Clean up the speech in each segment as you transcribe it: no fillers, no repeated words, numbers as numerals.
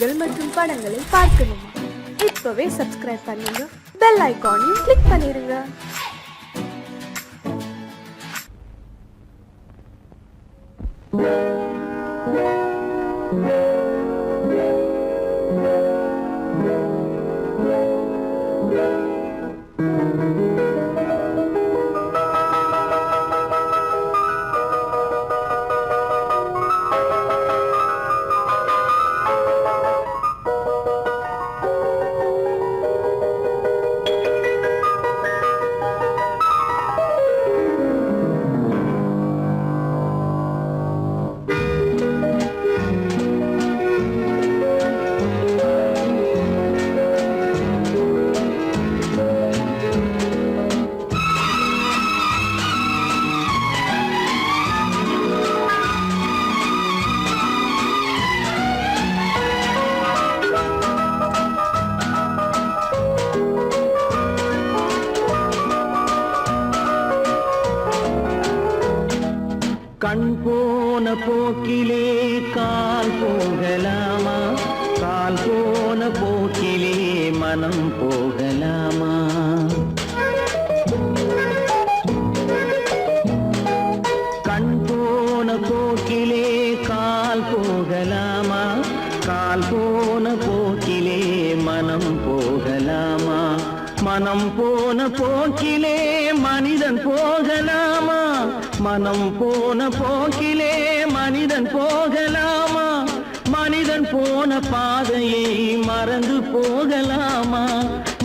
நிகழ்ச்சிகள் மற்றும் படங்களை பார்க்கணுமா? இப்பவே சப்ஸ்கிரைப் பண்ணுங்க, பெல் ஐகானையும் கிளிக் பண்ணிருங்க. கண் போன போக்கிலே கால் போகலாமா? கால் போன போக்கிலே மனம் போகலாமா? கண் போன போக்கிலே கால் போகலாமா? கால் போன போக்கிலே மனம் போகலாமா? மனம் போன போக்கிலே மனிதன் போகலாமா? மனம் போன போக்கிலே மனிதன் போகலாமா? மனிதன் போன பாதையை மறந்து போகலாமா?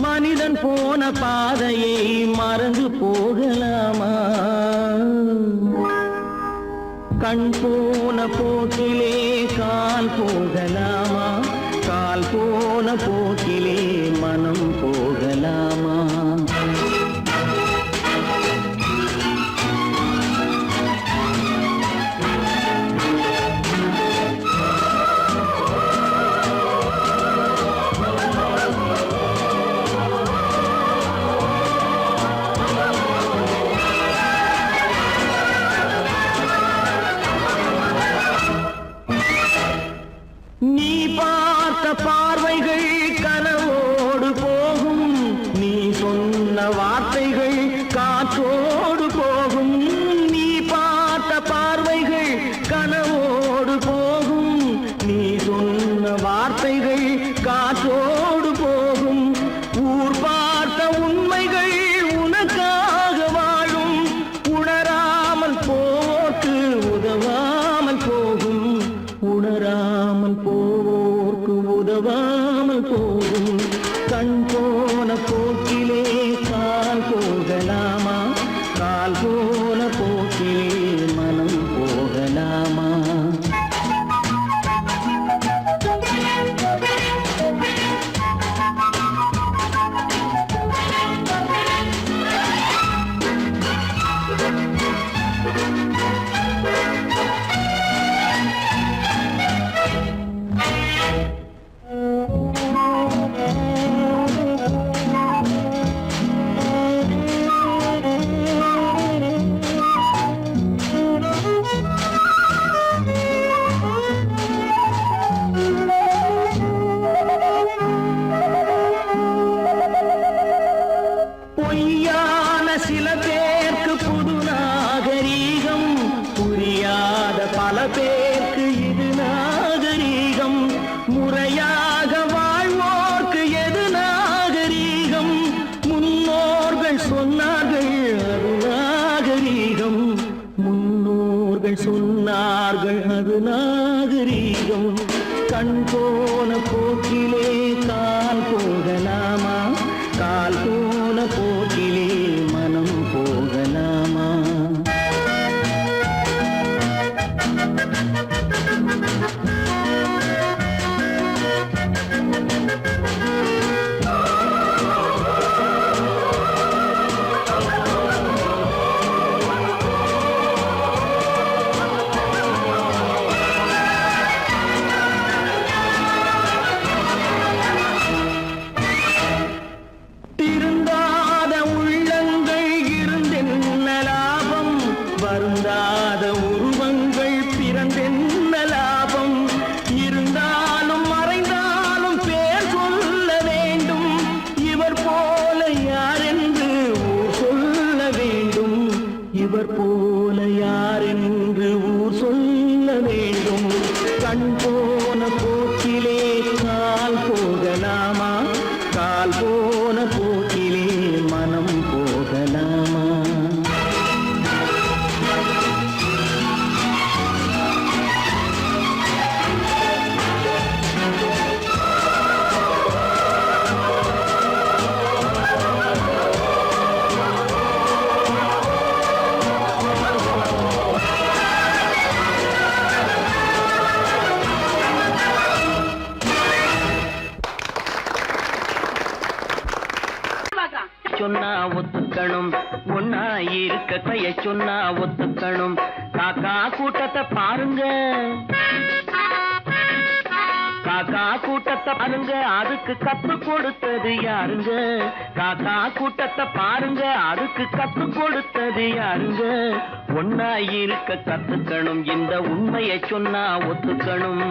மனிதன் போன பாதையை மறந்து போகலாமா? கண் போன போக்கிலே கால் போகலாமா? கால் போன போக்கிலே மனம் போகலாமா? நீ பார்த்த பார்வைகள் கனவோடு போகும், நீ சொன்ன வார்த்தைகள் காற்றோடு போகும். நீ பார்த்த பார்வைகள் கனவோடு போகும், நீ சொன்ன வார்த்தைகள் காற்றோடு போகும். ஊர் பார்த்த உண்மைகள் உனக்காக வாழும், உணராமல் போக்கு உதவாமல் போகும். உணராமல் போவோர்க்கு உதவாமல் போகும். கண் போன போக்கிலே கால் போகலாமா? கால் போன போக்கிலே மனம் போகலாமா? பொய்யான சில பேருக்கு புது நாகரீகம், புரியாத பல பேருக்கு இது நாகரீகம். முறையாக வாழ்வோர்க்கு எது நாகரீகம்? முன்னோர்கள் சொன்னார்கள் அது நாகரீகம். முன்னோர்கள் சொன்னார்கள் அது நாகரீகம். கண் போன போக்கிலே கால் போகலாமா? கால் போன போக்கிலே மனம் போகலாமா? திருந்தாத உள்ளங்கள் கைய சொன்னா ஒத்துக்கணும். காக்கா கூட்டத்தை பாருங்க, காக்கா கூட்டத்தை பாருங்க, அதுக்கு கத்து கொடுத்தது யாருங்க? காக்கா கூட்டத்தை பாருங்க, அதுக்கு கத்து கொடுத்தது யாருங்க? ஒன்னா இருக்க கத்துக்கணும், இந்த உண்மையை சொன்னா ஒத்துக்கணும்.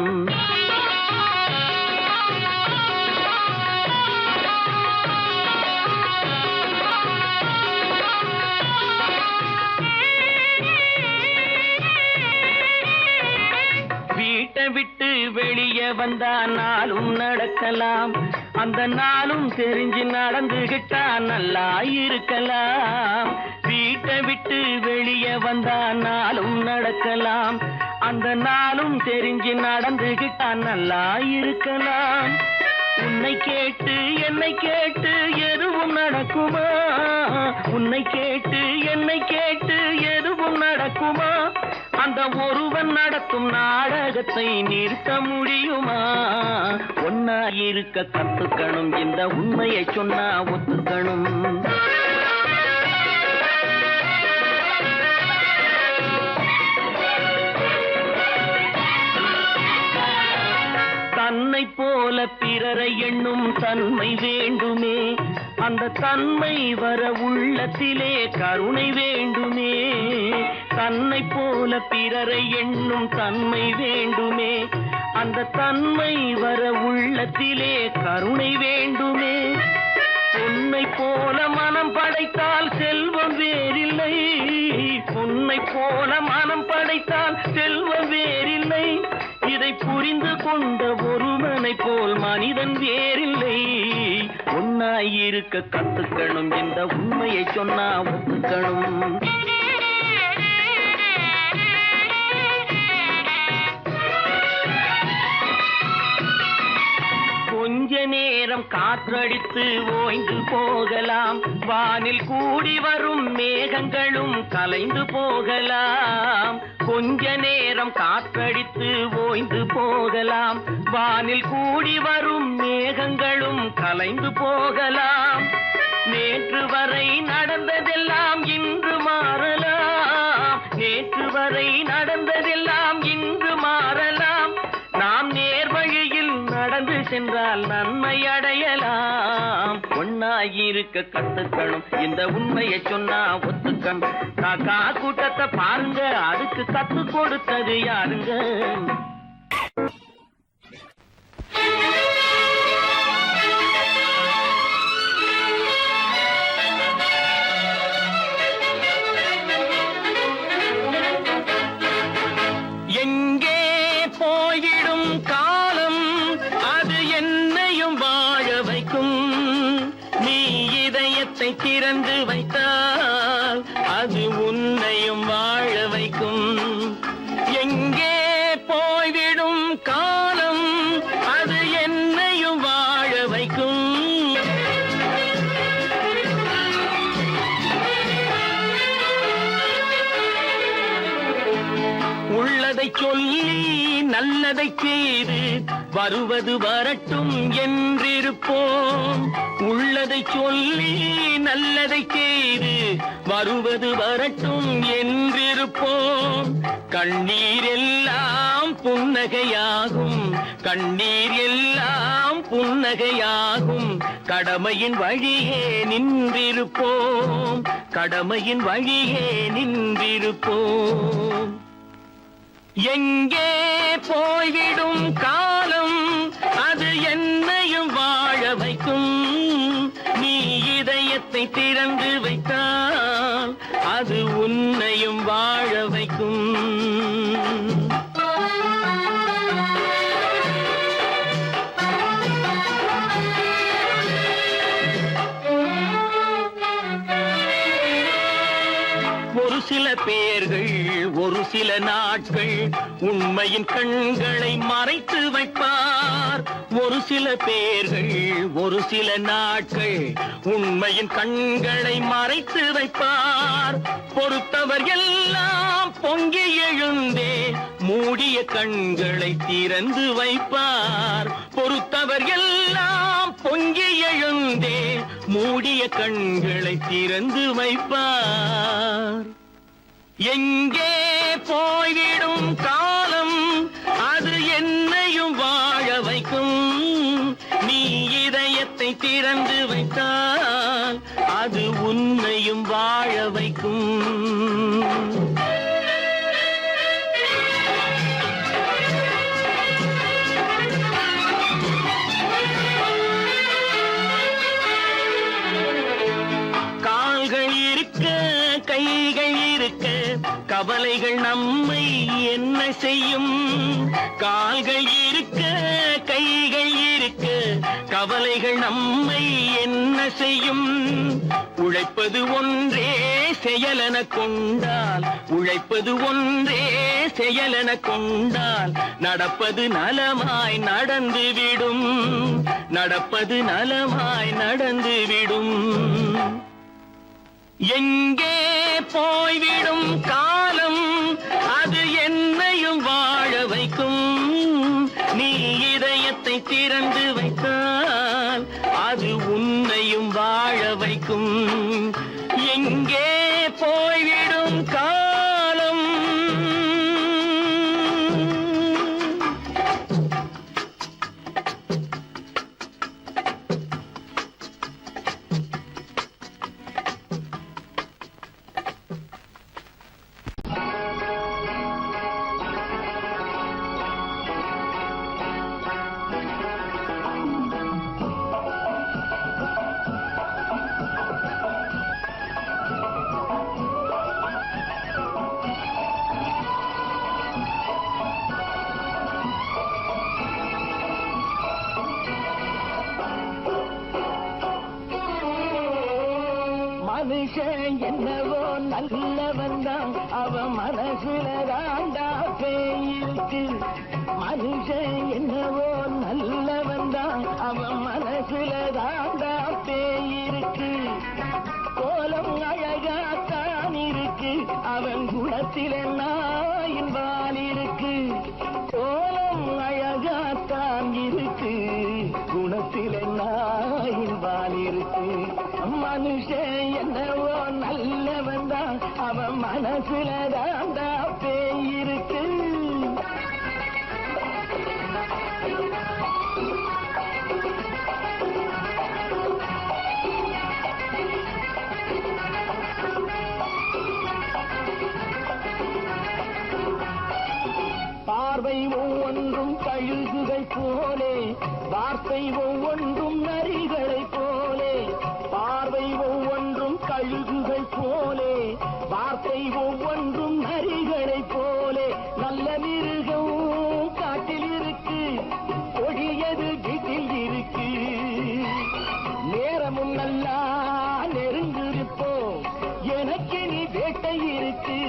வீட்டை விட்டு வெளியே வந்தா நாளும் நடக்கலாம், அந்த நாளும் தெரிஞ்சு நடந்துகிட்டா நல்லா இருக்கலாம். வீட்டை விட்டு வெளியே வந்தா நாளும் நடக்கலாம், அந்த நாளும் தெரிஞ்சு நடந்துகிட்டா நல்லா இருக்கலாம். உன்னை கேட்டு என்னை கேட்டு எதுவும் நடக்குமா? உன்னை கேட்டு என்னை கேட்டு எதுவும் நடக்குமா? அந்த ஒருவன் நடத்தும் நாடகத்தை நிறுத்த முடியுமா? ஒன்னா இருக்க கத்துக்கணும், இந்த உண்மையை சொன்னா ஒத்துக்கணும். தன்னை போல பிறரை எண்ணும் தன்மை வேண்டுமே, அந்த தன்மை வர உள்ளத்திலே கருணை வேண்டுமே. தன்னை போல பிறரை எண்ணும் தன்மை வேண்டுமே, அந்த தன்மை வர உள்ளத்திலே கருணை வேண்டுமே. பொன்னை போல மனம் படைத்தால் செல்வம் வேறில்லை, பொன்னை போல மனம் படைத்தால் செல்வம் வேறில்லை. இதை புரிந்து கொண்ட ஒருவனை போல் மனிதன் வேறில்லை. ஒன்னாயிருக்க கத்துக்கணும், இந்த உண்மையை சொன்னா ஒத்துக்கணும். கொஞ்ச நேரம் காற்றடித்து ஓய்ந்து போகலாம், வானில் கூடி வரும் மேகங்களும் கலைந்து போகலாம். கொஞ்ச நேரம் காற்றடித்து ஓய்ந்து போகலாம், வானில் கூடி வரும் மேகங்களும் கலைந்து போகலாம். நேற்று வரை நடந்ததெல்லாம் இன்று மாறலாம், நேற்று வரை நடந்ததெல்லாம் இன்று மாறலாம். நாம் நேர்வழியில் நடந்து சென்றால் நன்மை அடையலாம். ஒன்னாயிருக்க கத்துக்கணும், இந்த உண்மையை சொன்னா ஒத்துக்கணும். காக்கா கூட்டத்தை பாருங்க, அதுக்கு கத்து கொடுத்தது யாருங்க? எங்கே போயிடும் காலம், அது என்னையும் வாழ வைக்கும். நீ இதயத்தை திறந்து வைத்தால் அது உன்னையும் வாழ வைக்கும். எங்கே போய்விடும் காலம், அது என்னையும் வாழ வைக்கும். உள்ளதை சொல்லி நல்லதை செய்து வருவது வரட்டும் என்றிருப்போம். உள்ளதை சொல்லி நல்லதை செய்து வருவது வரட்டும் என்றிருப்போம். கண்ணீர் எல்லாம் புன்னகையாகும், கண்ணீர் எல்லாம் புன்னகையாகும். கடமையின் வழியே நின்றிருப்போம், கடமையின் வழியே நின்றிருப்போம். எங்கே போய்விடும் காலம், அது என்னையும் வாழ வைக்கும். நீ இதயத்தை திறந்து வைத்தால் அது உன்னையும் வாழ வைக்கும். ஒரு சில பேர்கள் ஒரு சில நாட்கள் உண்மையின் கண்களை மறைத்து வைப்பார். ஒரு சில பேர்கள் ஒரு சில நாட்கள் உண்மையின் கண்களை மறைத்து வைப்பார். பொறுத்தவர் எல்லாம் பொங்கி எழுந்தே மூடிய கண்களை திறந்து வைப்பார். பொறுத்தவர் எல்லாம் பொங்கி எழுந்தே மூடிய கண்களை திறந்து வைப்பார். எங்கே போய்விடும் காலம் அது என்னையும் வாழ வைக்கும். நீ இதயத்தை திறந்து வைத்தால் அது உன்னையும் வாழ வைக்கும். கால்கள் இருக்க கைகள் இருக்க கவலைகள் நம்மை என்ன செய்யும்? கால்கள் இருக்க கைகள் இருக்க கவலைகள் நம்மை என்ன செய்யும்? உழைப்பது ஒன்றே செயலென கொண்டால், உழைப்பது ஒன்றே செயலென கொண்டால் நடப்பது நலமாய் நடந்துவிடும், நடப்பது நலமாய் நடந்துவிடும். எங்கே போய்விடும் காலம் அது என்னையும் வாழ வைக்கும். நீ இதயத்தை திறந்து வைத்தால் அது உன்னையும் வாழ வைக்கும். எங்கே போய்விடும் காலம். மனுஷன் என்னவோ நல்லவன் தான், அவன் மனசுல தாண்டா பேயிருக்கு. மனுஷன் என்னவோ நல்லவன் தான், அவன் மனசுல தாண்டா பேயிருக்கு. கோலம் அழகாத்தான் இருக்கு, அவன் குணத்தில நாயின் வால் இருக்கு. கோலம் அழகாத்தான் இருக்கு, குணத்தில நாயின் வால் இருக்கு. மனுஷன் என்னவோ நல்லவன் தான், அவன் மனசுல தாண்டா பேயிருக்கு. பார்வை ஒவ்வொன்றும் கழுகுகள் போலே, வார்த்தை ஒவ்வொன்றும் நரிகளை போலே. பார்வை ஒவ்வொன்றும் கழுகுகள் போலே, வார்த்தை ஒவ்வொன்றும் நரிகளை போலே. நல்ல மிருகம் காட்டில் இருக்கு, கொடியது வீட்டில் இருக்கு. நேரமும் நல்லா நெருங்கிருப்போம், எனக்கு நீ வேட்டை இருக்கு.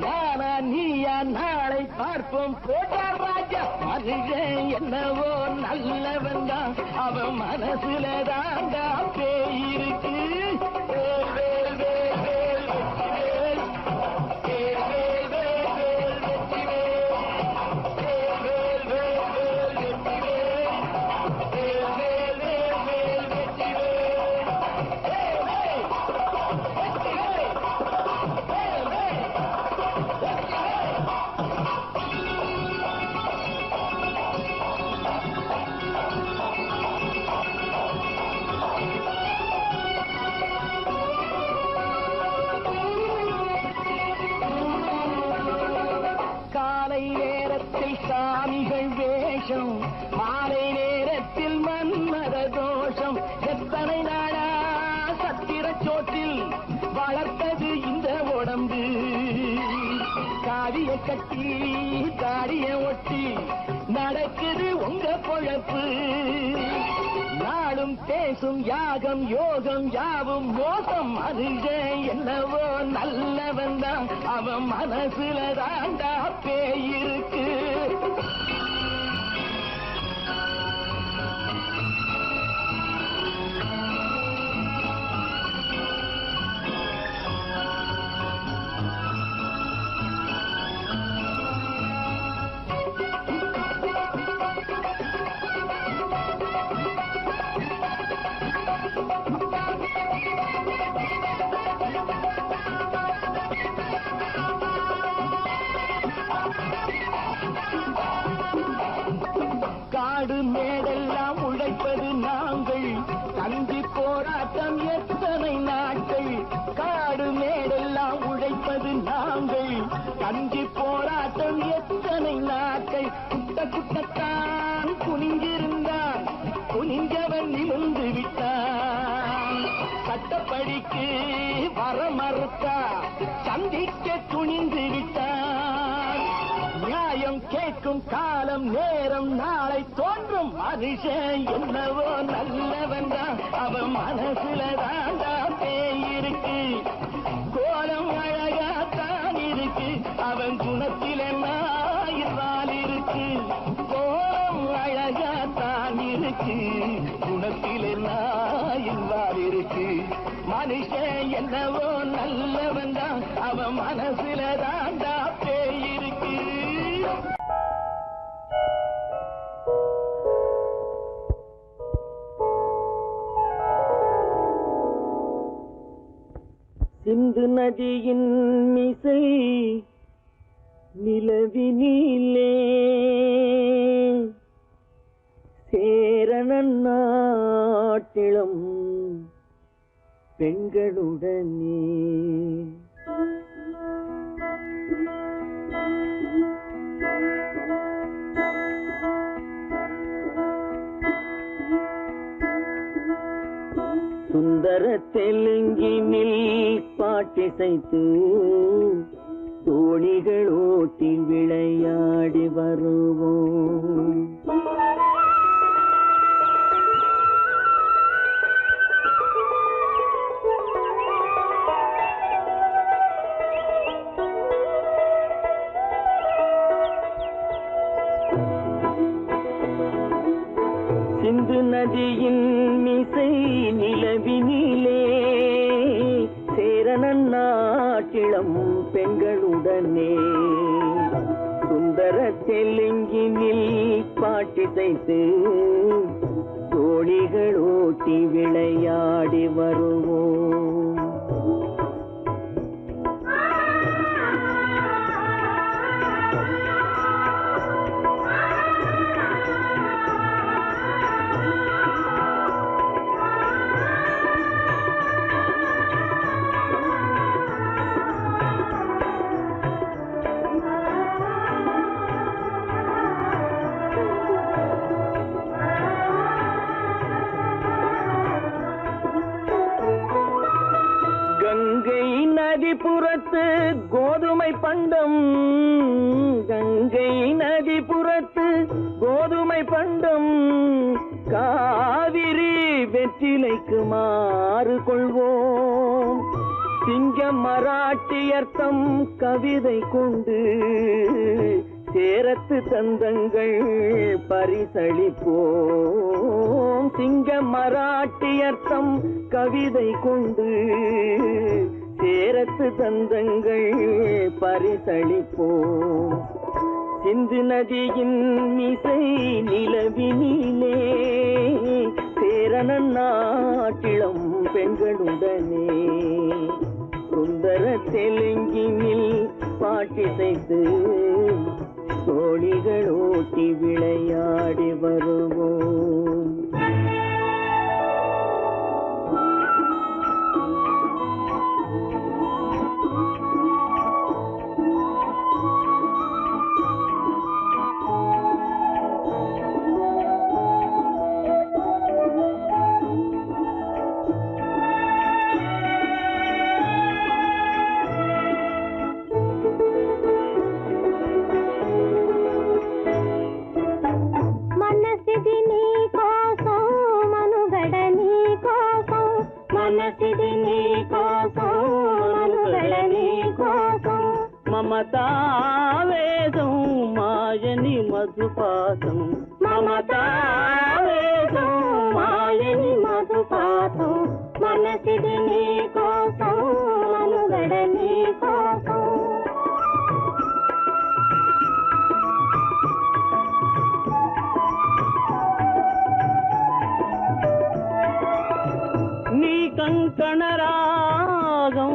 நானா நீயா நாளை பார்ப்போம், போட்டார் ராஜா. மனுஷன் என்னவோ நல்லவன் தான், அவன் மனசுல தாண்டா பேயிருக்கு. வேல் வேல் வேல் வேல் வெற்றிவேல், வேல் வேல் வேல் வேல் வெற்றிவேல், வேல் வேல் வேல் வேல் வெற்றிவேல், வேல் வேல் வேல் வேல் வெற்றிவேல், வேல் வேல் வெற்றிவேல், வேல் வேல். காலை நேரத்தில் சாமிகள் வேஷம், மாலை நேரத்தில் மன்மத தோஷம். எத்தனை நாளா சத்திர சோற்றில் வளர்த்தது இந்த உடம்பு. காவிய கட்டி தாடிய ஒட்டி நடக்குது உங்க பொழப்பு. நாளும் பேசும் யாகம் யோகம் யாவும் மோசம். மனுஷன் என்னவோ நல்லவன் தான், அவன் மனசுல தாண்டா பேயிருக்கு. காடு மேடெல்லாம் உழைப்பது நாங்கள் கஞ்சி போராட்டம் எத்தனை நாட்கள் காடு மேடெல்லாம் உழைப்பது நாங்கள் கஞ்சி போராட்டம் எத்தனை நாட்கள் குட்ட குட்டத்தான் குனிஞ்சிருந்தான் குனிஞ்சவன் நிமிர்ந்து விட்டான் சட்டப்படிக்கு வர மறுத்தா சந்திக்க துணிந்து விட்டான் நியாயம் கேட்கும் காலம் நேரம் நாளை தோன்றும் மனுஷன் என்னவோ நல்லவன் தான் அவன் மனசுல தாண்டா பேய் இருக்கு கோலம் அழகாத்தான் இருக்கு அவன் குணத்தில நாயிரால் இருக்கு கோலம் அழகாத்தான் இருக்கு குணத்தில நாயிரால் இருக்கு மனுஷன் என்னவோ நல்லவன் தான் அவன் மனசுல தாண்டா பேய் இருக்கு. சிந்து நதியின் மிசை நிலவினிலே சேரணன் நாட்டிலும் பெண்களுடனே சுந்தர தெலுங்கினில் பாட்டிசைத்து தோணிகள் ஓட்டி விளையாடி வருவோம். சிந்து நதியின் மிசை நிலவினிலே சேரணன் நாட்டிளம் பெண்களுடனே சுந்தர தெலுங்கினில் பாட்டிசைத்து தோணிகள் ஓட்டி விளையாடி வருவோம். நதிபுறத்து கோதுமை பண்டம் கங்கை நதிபுறத்து கோதுமை பண்டம் காவிரி வெற்றிலைக்கு மாறு கொள்வோம். சிங்கம் மராட்டியர்த்தம் கவிதை கொண்டு சேரத்து தந்தங்கள் பரிசளிப்போம். சிங்கம் மராட்டியர்த்தம் கவிதை கொண்டு சேரத்து தந்தங்கள் பரிசளிப்போம். சிந்து நதியின் மிசை நிலவினிலே சேரணன் நாட்டிளம் பெண்களுடனே சுந்தர தெலுங்கினில் பாட்டிசைத்து தோணிகள் ஓட்டி விளையாடி வருவோம். మమతావేదం మాయని మధుపాసం మమతావేదం మాయని మధుపాసం మనసిది నీ కోసం మనుగడ నీ కోసం నీ కంకణ రాగం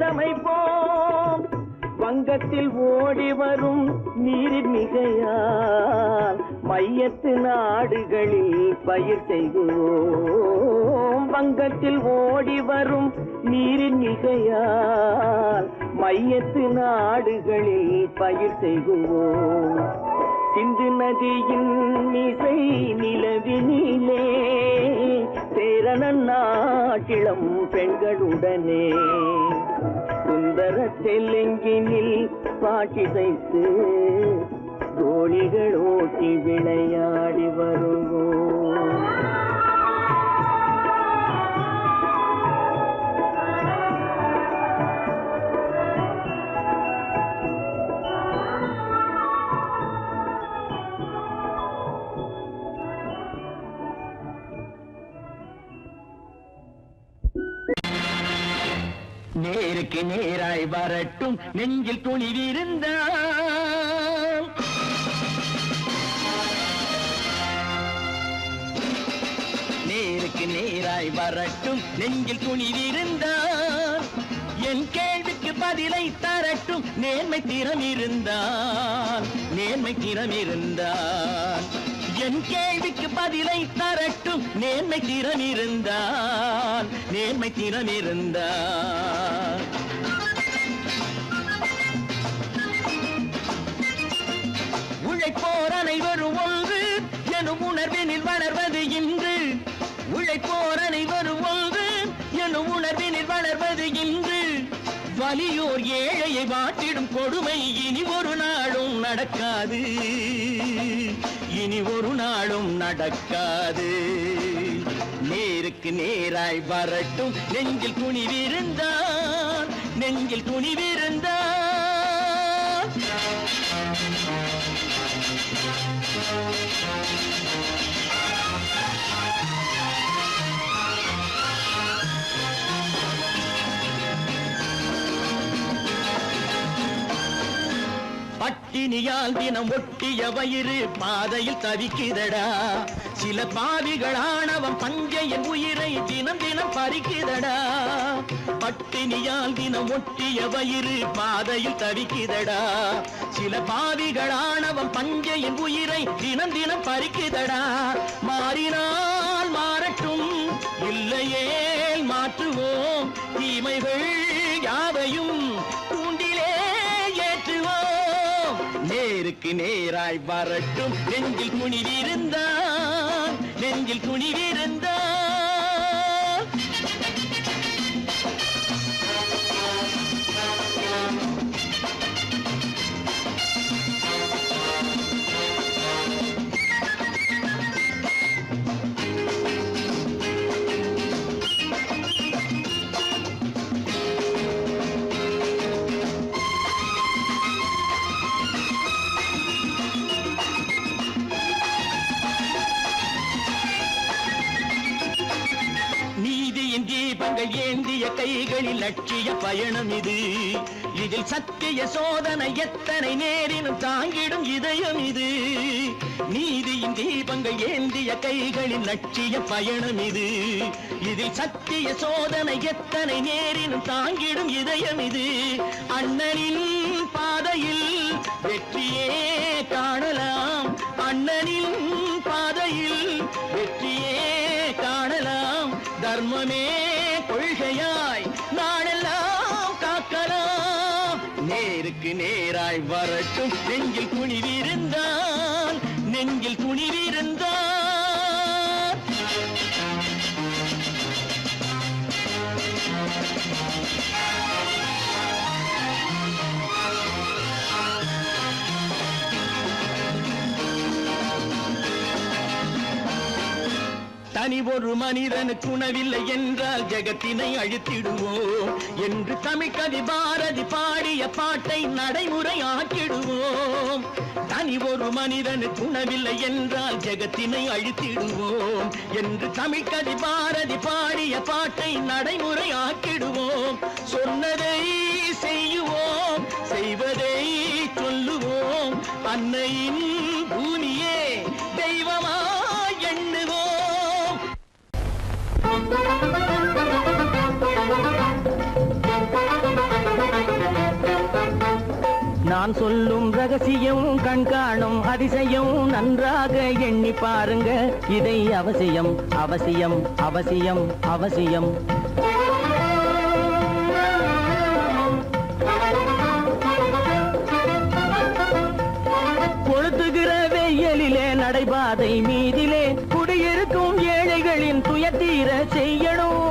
சீரமைப்போம். வங்கத்தில் ஓடி வரும் நீரின் மிகையால் மையத்து நாடுகளில் பயிர் செய்கிறோம். வங்கத்தில் ஓடி வரும் நீரின் மிகையால் மையத்து நாடுகளில் பயிர் செய்கிறோம். சிந்து நதியின் மிசை நிலவினிலே சேரணன் நாட்டிளம் பெண்களுடனே சுந்தர தெலுங்கினில் பாட்டிசைத்து தோழிகள் ஓட்டி விளையாடி வருவோம். நேருக்கு நேராய் வரட்டும் நெஞ்சில் துணிவிருந்தால். நேருக்கு நேராய் வரட்டும் நெஞ்சில் துணிவிருந்தால். என் கேள்விக்கு பதிலை தரட்டும் நேர்மை திறம் இருந்தால். நேர்மை திறம் இருந்தால் என் கேள்விக்கு பதிலை தரட்டும் நேர்மை திறம் இருந்தால். நேர்மை திறம் இருந்தால் உழைப்போர் அனைவரும் ஒன்று எனும் உணர்வினில் வளர்வது இன்று. உழைப்போர் அனைவரும் ஒன்று எனும் உணர்வினில் வளர்வது இன்று. வலியோர் ஏழையை வாட்டிடும் கொடுமை இனி ஒரு நாளும் நடக்காது. இனி ஒரு நாளும் நடக்காது. நேருக்கு நேராய் வரட்டும் நெஞ்சில் துணிவிருந்தால். நெஞ்சில் துணிவிருந்தால் பட்டினியால் தினம் ஒட்டிய வயிறு பாதையில் தவிக்குதடா. சில பாவிகள் ஆணவம் பஞ்சையின் உயிரை தினம் தினம் பறிக்குதடா. பட்டினியால் தினம் ஒட்டிய வயிறு பாதையில் தவிக்குதடா. சில பாவிகள் ஆணவம் பஞ்சையின் உயிரை தினம் தினம் பறிக்குதடா. மாறினால் மாறட்டும் இல்லையே மாற்றுவோம். தீமைகள் யாவையும் தூண்டிலே ஏற்றுவோம். நேருக்கு நேராய் வரட்டும் நெஞ்சில் துணிவிருந்தால். நெஞ்சில் துணிவிருந்தால் தீபங்கள் ஏந்திய கைகளில் லட்சிய பயணம் இது. இதில் சத்திய சோதனை எத்தனை நேரினும் தாங்கிடும் இதயம் இது. நீதியின் தீபங்கள் ஏந்திய கைகளில் லட்சிய பயணம் இது. இதில் சத்திய சோதனை எத்தனை நேரினும் தாங்கிடும் இதயம் இது. அண்ணனின் பாதையில் வெற்றியே காணலாம். அண்ணனின் பாதையில் வெற்றியே காணலாம். தர்மமே கொள்கையாய் நாடெல்லாம் காக்கலாம். நேருக்கு நேராய் வரட்டும் நெஞ்சில் துணிவிருந்தால். நெஞ்சில் துணிவிருந்தால் தனி ஒரு மனிதனுக்கு உணவில்லை என்றால் ஜெகத்தினை அழித்திடுவோம் என்று தமிழ்கவி பாரதி பாடிய பாட்டை நடைமுறையாக்கிடுவோம். தனி ஒரு மனிதனுக்கு உணவில்லை என்றால் ஜெகத்தினை அழித்திடுவோம் என்று தமிழ்கவி பாரதி பாடிய பாட்டை நடைமுறையாக்கிடுவோம். சொன்னதை செய்யுவோம், செய்வதை சொல்லுவோம். அன்னையின் பூமியே தெய்வமா எண்ணுவோம். Thank you. நான் சொல்லும் ரகசியம் கண்காணும் அதிசயம் நன்றாக எண்ணி பாருங்க இதை அவசியம் அவசியம் அவசியம் அவசியம் கொளுத்துகிற வெயிலிலே நடைபாதை மீதிலே குடியிருக்கும் ஏழைகளின் துயத்தீர செய்யணும்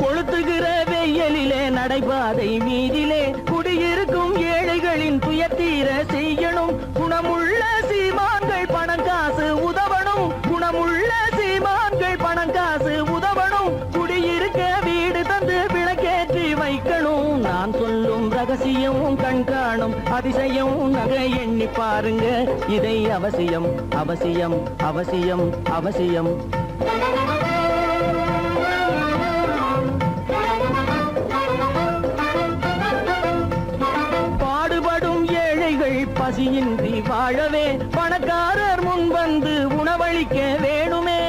கொளுத்துகிற வெயிலிலே நடைபாதை மீதிலே குடியிருக்கும் ஏழைகளின் துயத்தீர செய்யணும் குணமுள்ள சீமான்கள் பணம் காசு உதவணும் குணமுள்ள சீமான்கள் பணம் காசு உதவணும் குடியிருக்க வீடு தந்து விளக்கேற்றி வைக்கணும் நான் சொல்லும் ரகசியம் கண்காணும் அதிசயம் நகை எண்ணி பாருங்க இதை அவசியம் அவசியம் அவசியம் அவசியம் பாடுபடும் ஏழைகள் பசியின்றி வாழவே பணக்காரர் முன் வந்து உணவளிக்க வேணுமே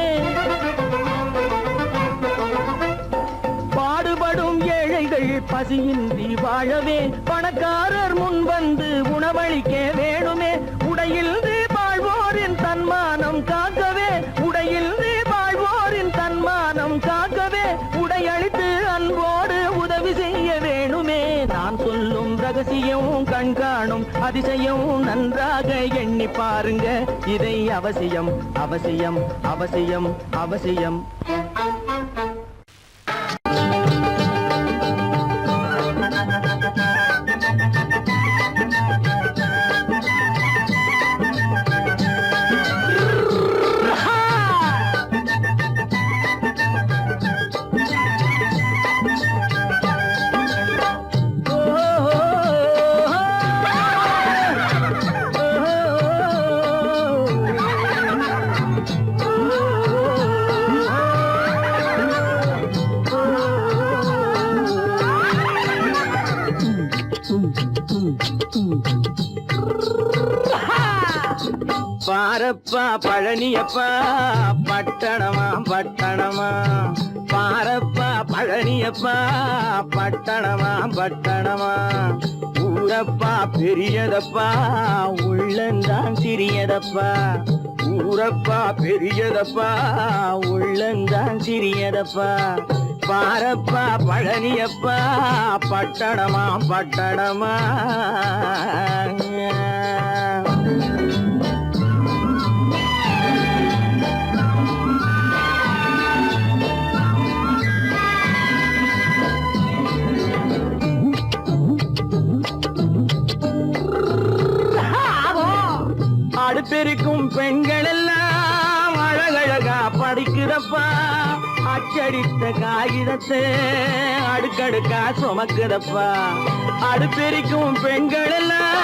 பாடுபடும் ஏழைகள் பசியின்றி வாழவே பணக்காரர் முன் வந்து உணவளிக்க வேணுமே உடையில் வாழ்வோரின் தன்மானம் காக்கவே உடையில் வாழ்வோரின் தன்மானம் காக்கவே உடையளித்து அன்போடு உதவி செய்ய வேணுமே நான் சொல்லும் ரகசியம் கண்காணும் அதிசயம் நன்றாக எண்ணி பாருங்க இதை அவசியம் அவசியம் அவசியம் அவசியம் பாரப்பா பழனியப்பா பட்டணமா பட்டணமா பாரப்பா பழனியப்பா பட்டணமா பட்டணமா ஊரப்பா பெரியதப்பா உள்ளந்தான் சிறியதப்பா ஊரப்பா பெரியதப்பா உள்ளந்தான் சிறியதப்பா பாரப்பா பழனியப்பா பட்டணமா பட்டணமா அடுப்பெருக்கும் பெண்கள் எல்லாம் அழகழகா படிக்கிறப்பா அச்சடித்த காகிதத்தை அடுக்கடுக்கா சுமக்குதப்பா அடுப்பெருக்கும் பெண்கள் எல்லாம்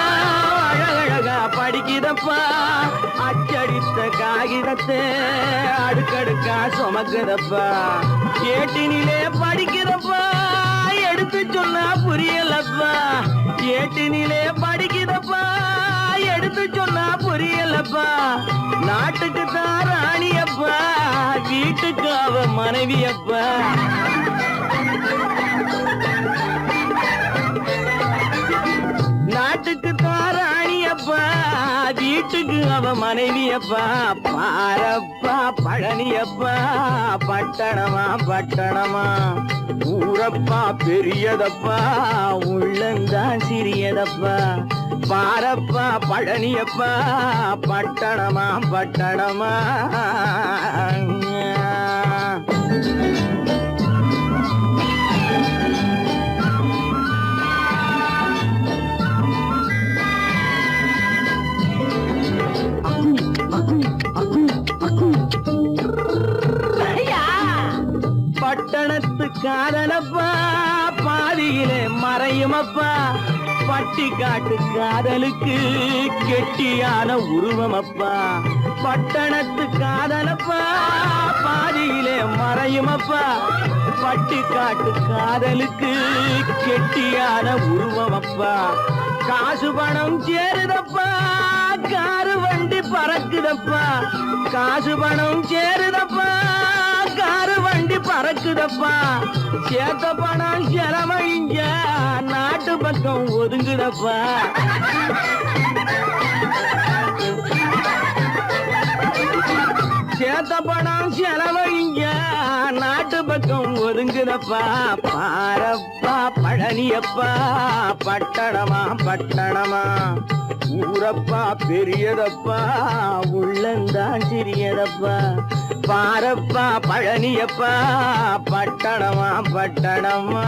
அழகழகா படிக்கிறப்பா அச்சடித்த காகிதத்தை அடுக்கடுக்கா சுமக்குதப்பா ஏட்டினிலே படிக்கிறப்பா எடுத்து சொன்னா புரியலப்பா ஏட்டினிலே படிக்கிறப்பா எடுத்து சொன்னா புரியலப்பா நாட்டுக்கு தான் ராணியப்பா வீட்டுக்கு அவ மனைவியப்பா நாட்டுக்கு தான் ராணியப்பா வீட்டுக்கு அவ மனைவியப்பா பாரப்பா பழனியப்பா பட்டணமா பட்டணமா ஊரப்பா பெரியதப்பா உள்ளந்தான் சிறியதப்பா பாரப்பா பழனியப்பா பட்டணமா பட்டணமா பட்டணத்து காதலப்பா பாதியிலே மறையுமப்பா பட்டி காட்டு காதலுக்கு கெட்டியான உருவமப்பா பட்டணத்து காதலப்பா பாதியிலே மறையுமப்பா பட்டி காட்டு காதலுக்கு கெட்டியான உருவமப்பா காசு பணம் சேருதப்பா காரு வண்டி பறக்குதப்பா காசு பணம் சேருதப்பா காரு வண்டி பறக்குது ஒதுங்குதப்பா சேத்த பணம் செலவழிஞ்ச நாட்டு பக்கம் ஒதுங்குதப்பா சேத்த பணம் செலவழிங்க நாட்டு பக்கம் ஒதுங்குதப்பா பாரப்பா பழனியப்பா பட்டணமா பட்டணமா ஊரப்பா பெரியதப்பா உள்ளந்தான் சிறியதப்பா பாரப்பா பழனியப்பா பட்டணமா பட்டணமா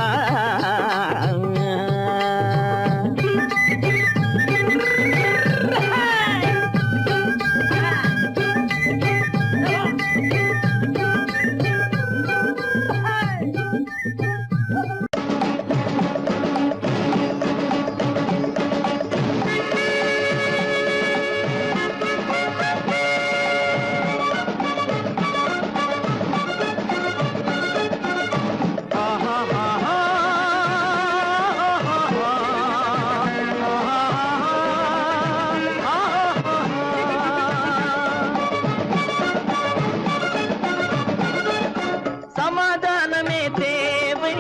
சமாதானமே தேவை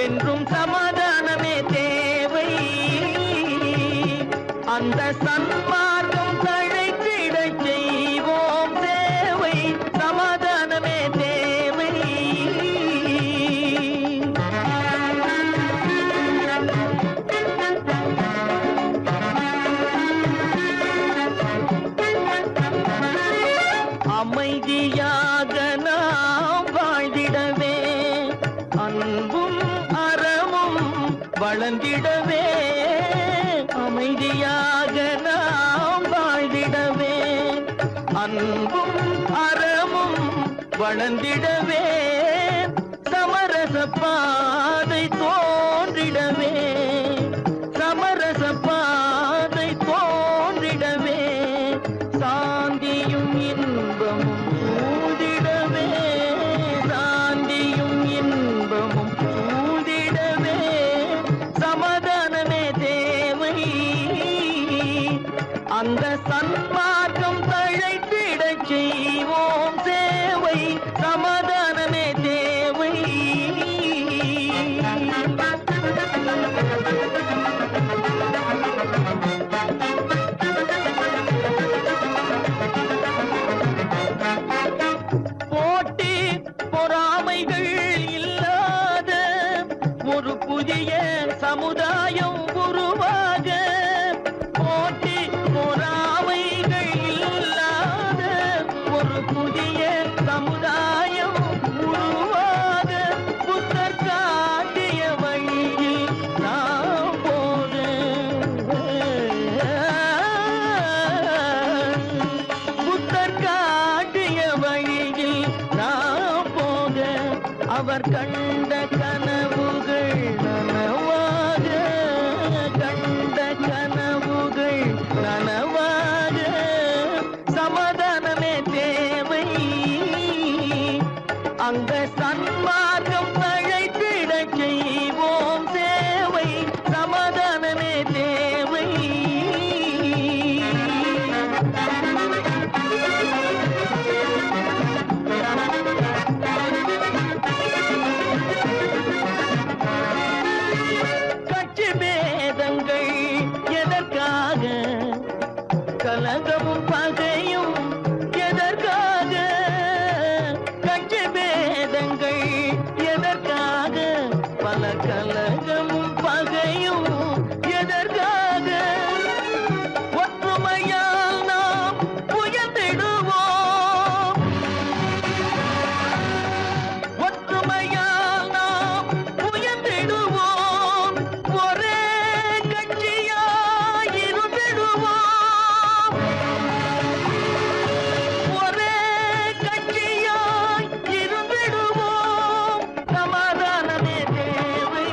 என்றும் சமாதானமே தேவை அந்த சன்மார்க்கம் தழைத்திடச் செய்வோம் தேவை சமாதானமே தேவை அமைதியாக நாம் வாழ்ந்திடவே அன்பும் அறமும் வளர்ந்திடவே அமைதியாக நாம் வாழ்ந்திடவே அன்பும் அறமும் வளர்ந்திடவே சமரச பாதை தோன்றிடவே சமரச பாதை தோன்றிடவே சாந்தியும் இன்பமும் சூழ்ந்திடவே சாந்தியும் இன்பமும் சூழ்ந்திடவே சமாதானமே தேவை அந்த சன்மார்க்கம் தழைத்திடச் செய்வோம் சேவை சமாதானமே தேவை போட்டி பொறாமைகள் இல்லாத ஒரு புதிய சமுதாயம் உருவாக போட்டி பொறாமைகள் இல்லாத ஒரு புதிய சமுதாயம் உருவாக புத்தர் காட்டிய வழியில் நாம் போக புத்தர் காட்டிய வழியில் நாம் போக அவர் கண்ட கனவுகள் நனவாக கண்ட கனவுகள் நனவாக சமாதானமே தேவை அந்த சன்மார்க்கம் தழைத்திடச் செய்வோம் சேவை சமாதானமே தேவை கட்சி பேதங்கள் எதற்காக கலகமும் பகையும் எதற்காக கட்சி பேதங்கள் எதற்காக பல கலகமும் பகையும் எதற்காக ஒற்றுமையால் நாம் உயர்ந்திடுவோம் ஒற்றுமையால் நாம் உயர்ந்திடுவோம் ஒரே கட்சியாய் இருந்திடுவோம் ஒரே கட்சியாய் இருந்திடுவோம் சமாதானமே தேவை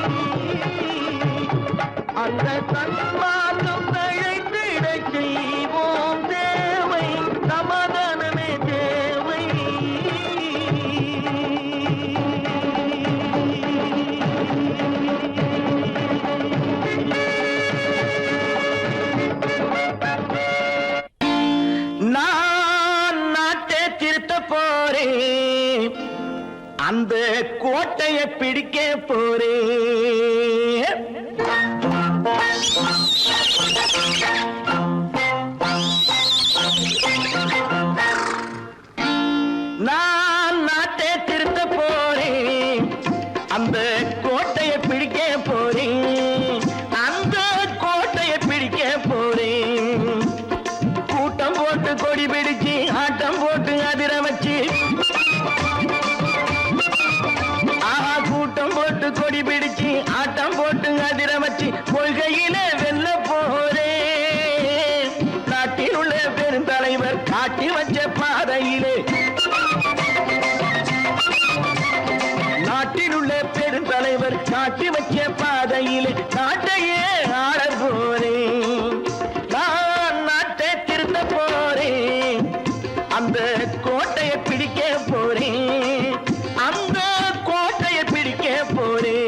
அந்த சன்மார்க்கம் தழைத்திடச் செய்வோம் தேவை சமாதானமே தேவை நான் நாட்டை திருத்த போறேன் அந்த கோட்டைய பிடிக்க போறேன். நான் நாட்டை திருத்த போறேன். அந்த கோட்டைய பிடிக்க போறேன். அந்த கோட்டைய பிடிக்க போறேன். கூட்டம் போட்டு கொடி பிடிச்சு ஆட்டம் போட்டு அதிர வச்சு கூட்டம் போட்டு கொடி பிடிச்சு ஆட்டம் போட்டு அதிர வச்சு கொள்கையில வெல்ல போறேன். நாட்டில் உள்ள பெருந்தலைவர் காட்டி வச்ச பாதையிலே நாட்டில் உள்ள பெருந்தலைவர் காட்டி வச்ச பாதையிலே நாட்டையே ஆள போறேன். நான் நாட்டை திருத்த போறேன். அந்த கோட்டையை பிடிக்க போறேன். அந்த கோட்டையை பிடிக்க போறேன்.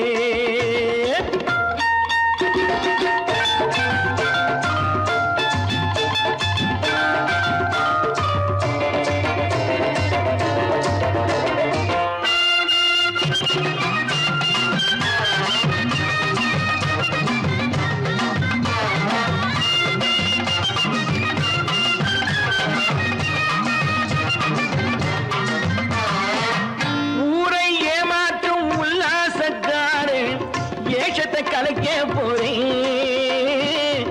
கலைக்க போறேன்.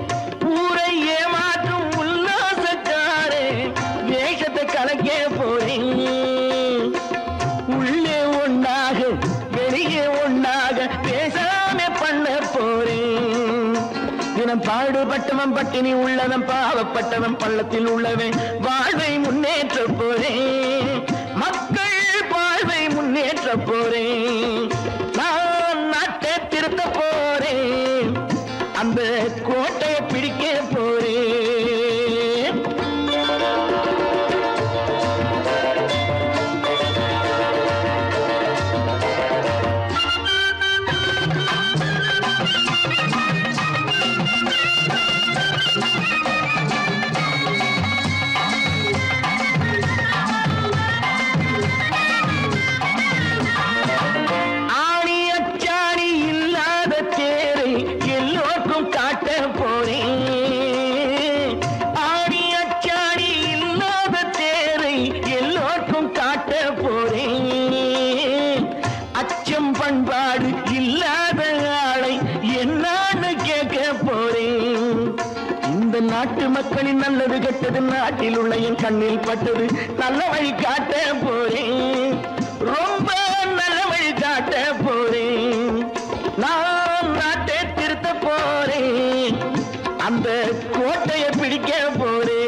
ஊரை ஏமாற்றும் உல்லாசக்காரே வேஷத்தை கலைக்க போறேன். உள்ளே ஒன்றாக வெளியே ஒன்றாக பேசாம பண்ண போறேன். தினம் பாடுபட்டவன் பட்டினி உள்ளவன் பாவப்பட்டவன் பள்ளத்தில் உள்ளவன் வாழ்வை முன்னேற்ற போறேன். மக்கள் வாழ்வை முன்னேற்ற போறேன். நான் நாட்டை திருத்த போறேன். அந்த கோட்டையை பிடிக்க போறேன். பண்பாடு இல்லாத ஆளை என்னான்னு கேட்க போறேன். இந்த நாட்டு மக்களின் நல்லது கெட்டது நாட்டில் உள்ள என் கண்ணில் பட்டது நல்ல வழி காட்ட போறேன். ரொம்ப நல்ல வழி காட்ட போறேன். நான் நாட்டை திருத்த போறேன். அந்த கோட்டையை பிடிக்க போறேன்.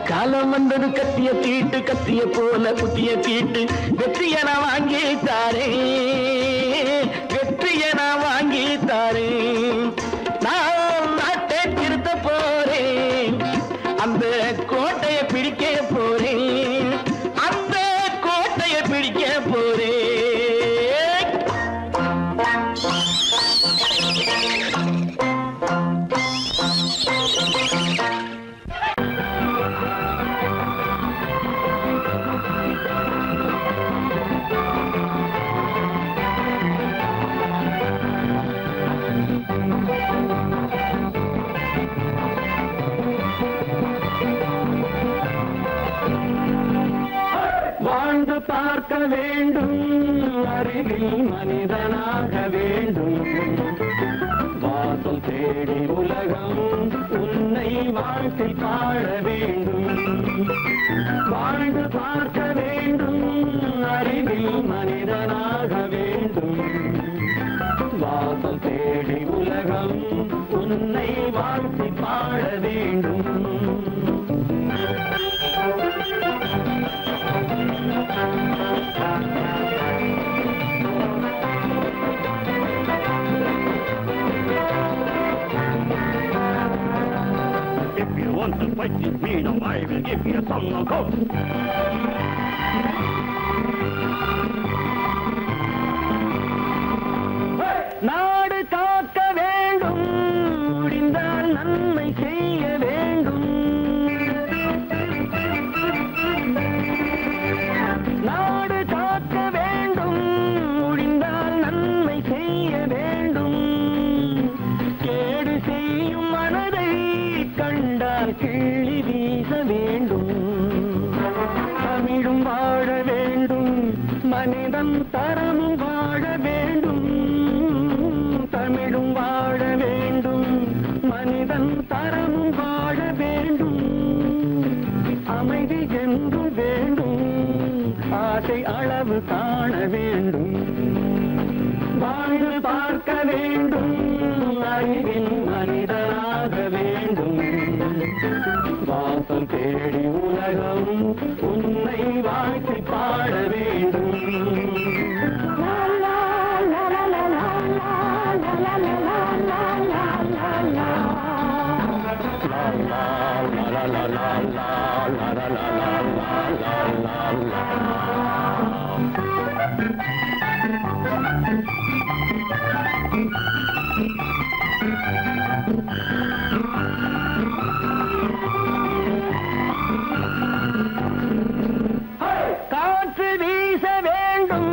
காலம் வந்தது கத்திய தீட்டு கத்திய போல குத்திய தீட்டு வெற்றிய நான் வாங்கி தாரே. வெற்றிய நான் வாங்கி தாரே. நான் நாட்டை திருத்த போறேன். அந்த கோட்டையை பிடிக்க போறேன். அந்த கோட்டையை பிடிக்க போறேன். வாழ்ந்து பார்க்க வேண்டும். அறிவில் மனிதனாக வேண்டும். வாசம் தேடி உலகம் உன்னை வாழ்க்கை பாட வேண்டும். வாழ்ந்து பார்க்க வேண்டும், அறிவில் மனிதனாக வேண்டும். வாசல் தேடி உலகம் உன்னை வாழ்த்தி பாட வேண்டும். If you want to fight with me, now I will give you a song of hope. நாடு காக்க வேண்டும், முடிந்தால் நன்மை செய்ய வேண்டும். நாடு காக்க வேண்டும், முடிந்தால் நன்மை செய்ய வேண்டும். கேடு செய்யும் மனதை கண்டால் கிள்ளி வீச வேண்டும். தமிழும் வாழ வேண்டும், மனிதன் தரமும் வாழ வேண்டும். தமிழும் வாழ வேண்டும், மனிதன் தரமும் வாழ வேண்டும். அமைதி என்று வேண்டும், ஆசை அளவு காண வேண்டும். வாழ்ந்து பார்க்க வேண்டும், அறிவில் மனிதனாக வேண்டும். வாசம் தேடி உலகம் உன்னை வாழ்த்தி பாட வேண்டும். காற்று வீச வேண்டும்,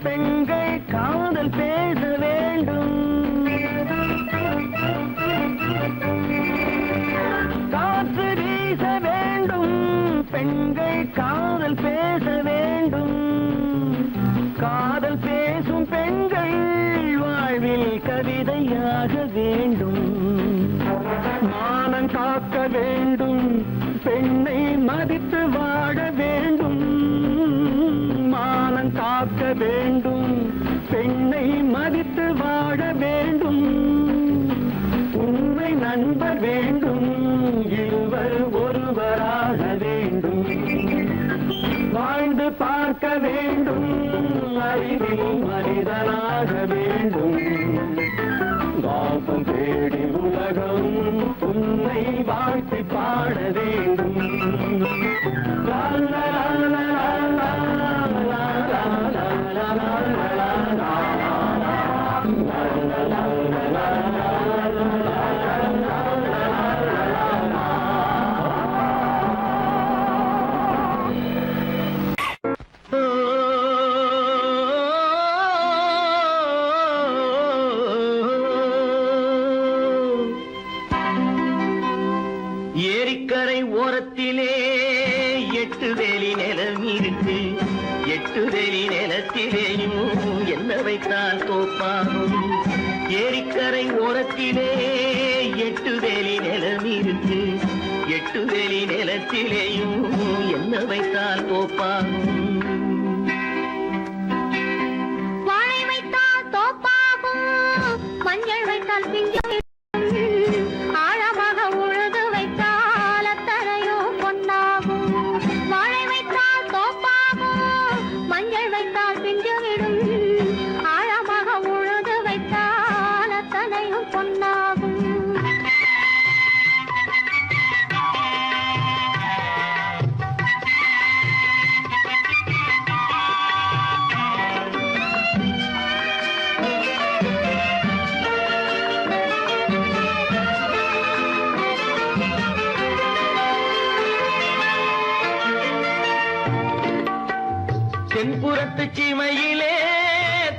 பெண்கள் காதல் பேச வேண்டும். காற்று வீச வேண்டும், பெண்கள் காதல் பேச வேண்டும். காதல் பேசும் பெண்கள் வாழ்வில் கவிதையாக வேண்டும். மானம் காக்க வேண்டும், பெண்ணை மதித்து வாழ வேண்டும். மானம் காக்க வேண்டும், பெண்ணை மதித்து வாழ வேண்டும். உண்மை நண்பர் வேண்டும், இருவர் ஒருவராக வேண்டும். வாழ்ந்து பார்க்க வேண்டும், அறிவில் மனிதனாக வேண்டும். வாசம் தேடி உலகம் உன்னை வாழ்த்தி பாட வேண்டும். லா லா லா லா லா லா லா லா லா லா. ஏரிக்கரை ஓரத்திலே 8 வேலி நிலம் இருக்கு. 8 வேலி நிலத்திலேயும் என்ன வைத்தால் தோப்பாகும். ஏரிக்கரை ஓரத்திலே 8 வேலி நிலம் இருக்கு. 8 வேலி நிலத்திலேயும் என்ன வைத்தால் தோப்பாகும். வாழை வைத்தால் தோப்பாகும், மஞ்சள் வைத்தால் பிஞ்சு. ஆழமாக உழுது வைத்தால் அத்தனையோ பொன்னாகும். வாழை வைத்தால் தோப்பாகும், மஞ்சள் வைத்தால் பிஞ்சுவிடும். ஆழமாக உழுது வைத்தால் அத்தனையும் பொன்னாகும். தென்புறத்து சீமையிலே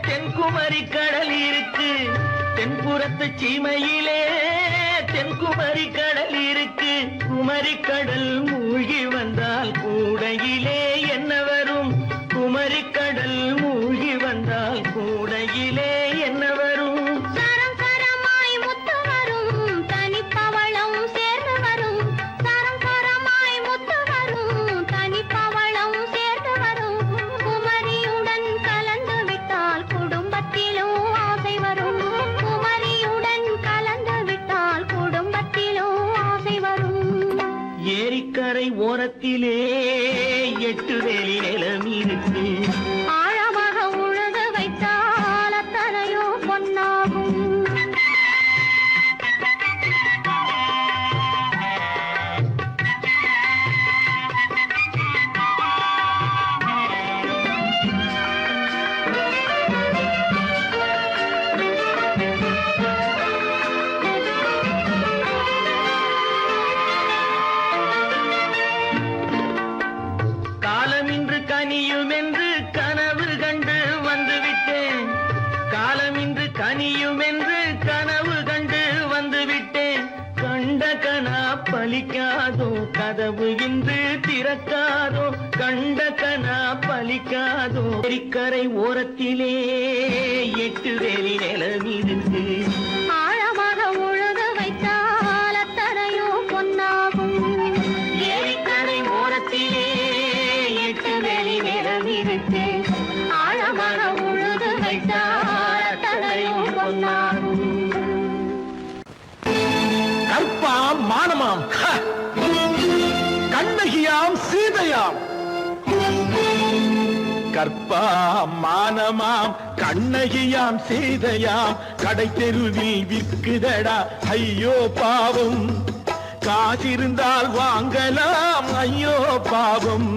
தென்குமரி கடல் இருக்கு. தென்புறத்து சீமையிலே தென்குமரி கடல் இருக்கு. குமரி கடல் மூழ்கி வந்தால் கூடையிலே என்ன வரும். குமரி கடல் மூழ்கி வந்தால் கூடையிலே என்ன வரும். சரம் சரமாய் முத்து வரும், தனிப்பவளம் சேர்ந்து வரும். சரம் சரமாய் முத்து வரும், ஓரத்திலே 8 வேலி நிலம் இருக்கு. ஆழமாக உழுது வைத்தால் அத்தனையோ பொன்னாகும். காலம் இன்று கனியும் என்று கனவு கண்டு வந்துவிட்டேன். காலம் இன்று கனியும் என்று கனவு கண்டு வந்துவிட்டேன். கண்ட கனா பலிக்காதோ கதவு இன்று திறக்காதோ. கண்ட கனா பலிக்காதோ. கரை ஓரத்திலே 8 வேலி நிலம் இருக்கு. ஆழமாக உழுது வைத்தால் அத்தனையோ பொன்னாகும். ஏரிக்கரை ஓரத்திலே 8 வேலி நிலம் இருக்கு. ஆழமாக உழுது வைத்தால் அத்தனையோ பொன்னாகும். கற்பாம் மானமாம் கண்ணகியாம் சீதையாம். கற்பாம் மானமாம் கண்ணகியாம் சீதையாம் கடை தெருவில் விற்குதடா ஐயோ பாவம். காசிருந்தால் வாங்கலாம் ஐயோ பாவம்.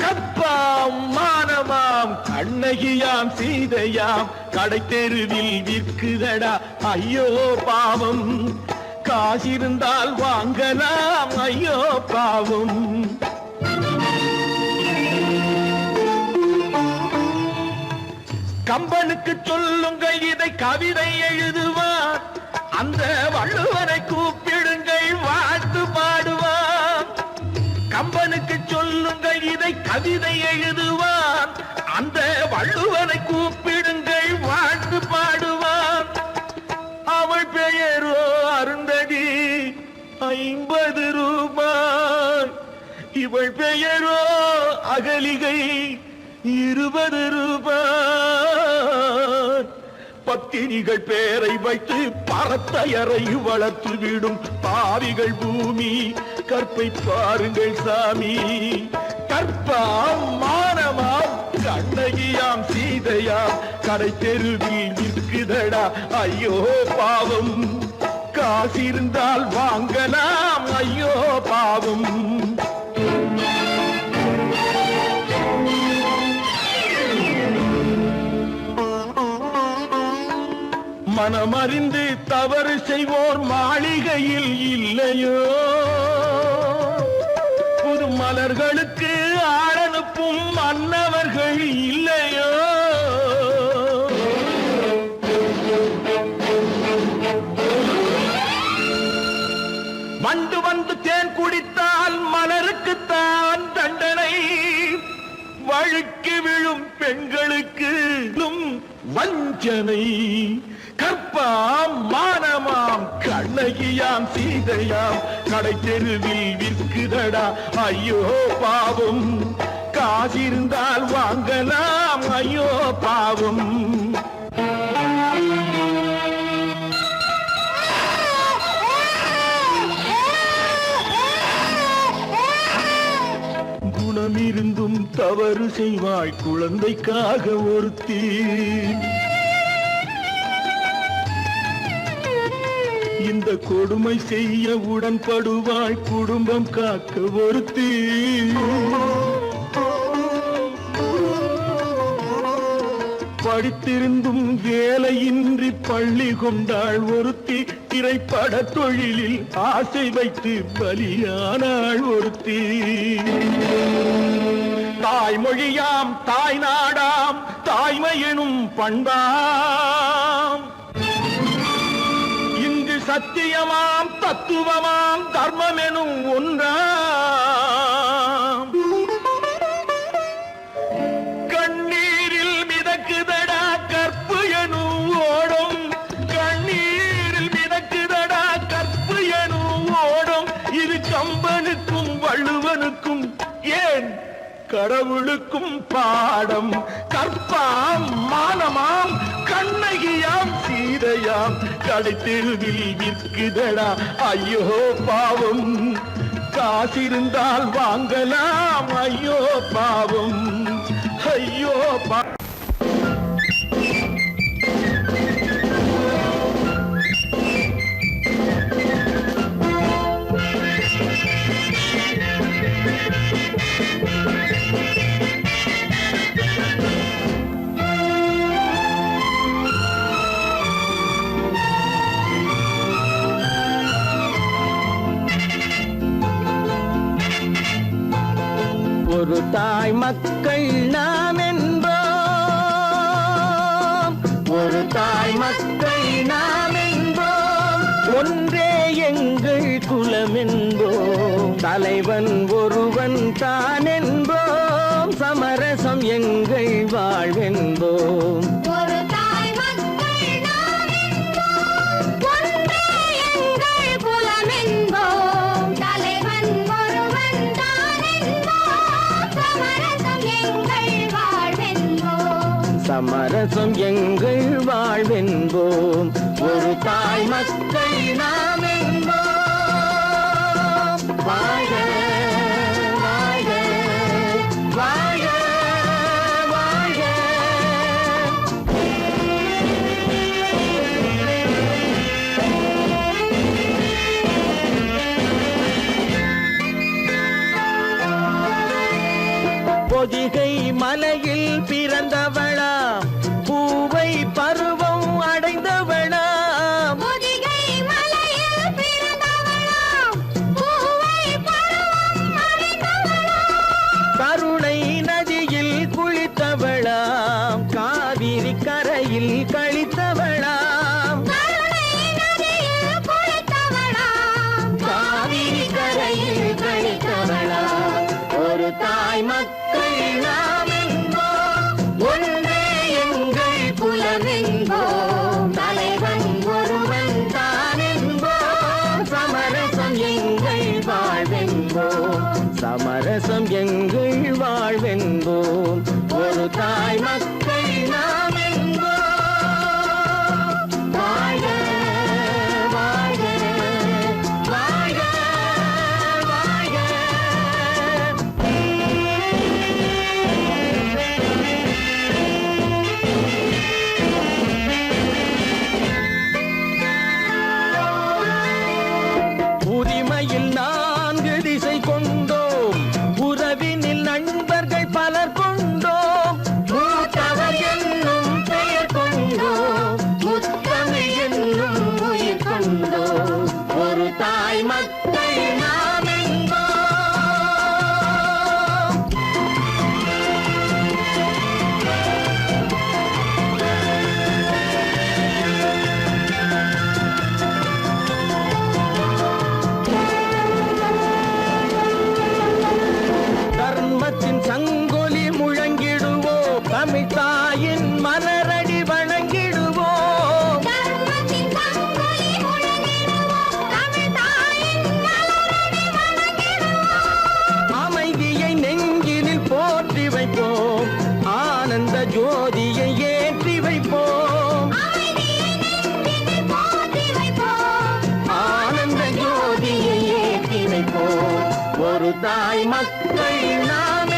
கற்பாம் மானமாம் கண்ணகியாம் சீதையாம் கடை தெருவில் விற்குதடா ஐயோ பாவம். காசிருந்தால் வாங்கலாம் ஐயோ பாவம். கம்பனுக்கு சொல்லுங்கள் இதை கவிதை எழுதுவார். அந்த வள்ளுவனை கூப்பிடுங்கள் வாழ்த்து பாடுவார். கம்பனுக்கு சொல்லுங்கள் இதை கவிதை எழுதுவார். அந்த வள்ளுவனை கூப்பிடுங்கள் வாழ்த்து பாடுவார். அவள் பெயரோ அருந்ததி 50 ரூபாய். இவள் பெயரோ அகலிகை 20 ரூபாய். பத்தினிகள் பேரை வைத்து பரத்தையறை வளர்த்து விடும் பாவிகள் பூமி. கற்பை பாருங்கள் சாமி. கற்பாம் மானமாம் கண்ணகியாம் சீதையாம் கடை தெருவில் நிற்குதடா ஐயோ பாவம். காசிருந்தால் வாங்கலாம் ஐயோ பாவம். மனமறிந்து தவறு செய்வோர் மாளிகையில் இல்லையோ. புது மலர்களுக்கு ஆளனுப்பும் மன்னவர்கள் இல்லையோ. வண்டு வந்து தேன் குடித்தால் மலருக்குத்தான் தண்டனை. வழுக்கி விழும் பெண்களுக்கு வஞ்சனை. கற்பாம் மானமாம் கண்ணகியாம் சீதையாம் கடை தெருவில் விற்குதடா ஐயோ பாவம். காசிருந்தால் வாங்கலாம் ஐயோ பாவம். குணமிருந்தும் தவறு செய்வாய் குழந்தைக்காக ஒருத்தி. இந்த கொடுமை செய்ய உடன்படுவாய் குடும்பம் காக்க ஒருத்தி. படித்திருந்தும் வேலையின்றி பள்ளி கொண்டாள் ஒருத்தி. திரைப்பட தொழிலில் ஆசை வைத்து பலியானாள் ஒருத்தி. தாய்மொழியாம் தாய் நாடாம் தாய்மையெனும் பண்பாம். இங்கு சத்தியமாம் தத்துவமாம் தர்மமெனும் ஒன்றாம். கண்ணீரில் மிதக்குதடா கற்பு எனும் ஓடும். கண்ணீரில் மிதக்குதடா கற்பு எனும் ஓடும். இது கம்பனுக்கும் வள்ளுவனுக்கும் ஏன் கடவுளுக்கும் பாடம். கற்பாம் மானமாம் கண்ணகியாம் சீதையாம் கடை தெருவில் விற்குதடா ஐயோ பாவம். காசிருந்தால் வாங்கலாம். ஐயோ பாவம், ஐயோ பாவம். ஒரு தாய் மக்கள் நாம் என்போம், ஒரு தாய் மக்கள் நாம் என்போம், ஒன்றே எங்கள் குலம் என்போம், தலைவன் ஒருவன் தான் என்போம், சமரசம் எங்கள் வாழ்வென்போம். ஒரு தாய் மக்கள் நாம் என்போம், ஒன்றே எங்கள் குலம் என்போம், தலைவன் ஒருவன் தான் என்போம், சமரசம் எங்கள் வாழ்வென்போம். சமரசம் எங்கள் வாழ்வென்போம். ஒரு தாய் மக்கள் நாம் என்போம். வாழ்க வாழ்க வாழ்க வாழ்க. பொதிகை மலையில் பிறந்தவளா, பூவை பருவம் அடைந்தவளா, பொதிகை மலையில் பிறந்தவளாம், பூவை பருவம் அடைந்தவளாம், கருணை நதியில் குளித்தவளாம், காவிரி கரையில் கழித்தவளாம், கருணை நதியில் குளித்தவளாம், காவிரி கரையில் கழித்தவளாம். ஒரு தாய் மக்கள் நாம் என்போம், ஒன்றே எங்கள் குலம் என்போம், தலைவன் ஒருவன் தான் என்போம், சமரசம் எங்கள் வாழ்வென்போம், சமரசம் எங்கள் வாழ்வென்போம். ஒரு தாய் மக்கள் நாம் என்போம். வாழ்க வாழ்க வாழ்க வாழ்க. உரிமையில் 4 திசை கொண்டோம், உறவினில் நண்பர்கள் பலர் கொண்டோம், மூத்தவர் என்னும் பெயர் கொண்டோம், முத்தமிழ் என்னும் உயிர் கொண்டோம். ஒரு தாய் மக்கள் நாம் என்போம். தர்மத்தின் சங்கொலி முழங்கிடுவோம், தமிழ் தாயின் மலரடி வணங்கிடுவோம், தர்மத்தின் சங்கொலி முழங்கிடுவோம், தமிழ் தாயின் மலரடி வணங்கிடுவோம், அமைதியை நெஞ்சினில் போற்றி வைப்போம், ஆனந்த ஜோதியை ஏற்றி வைப்போம், அமைதியை நெஞ்சினில் போற்றி வைப்போம், ஆனந்த ஜோதியை ஏற்றி வைப்போம். ஒரு தாய் மக்கள் நாம்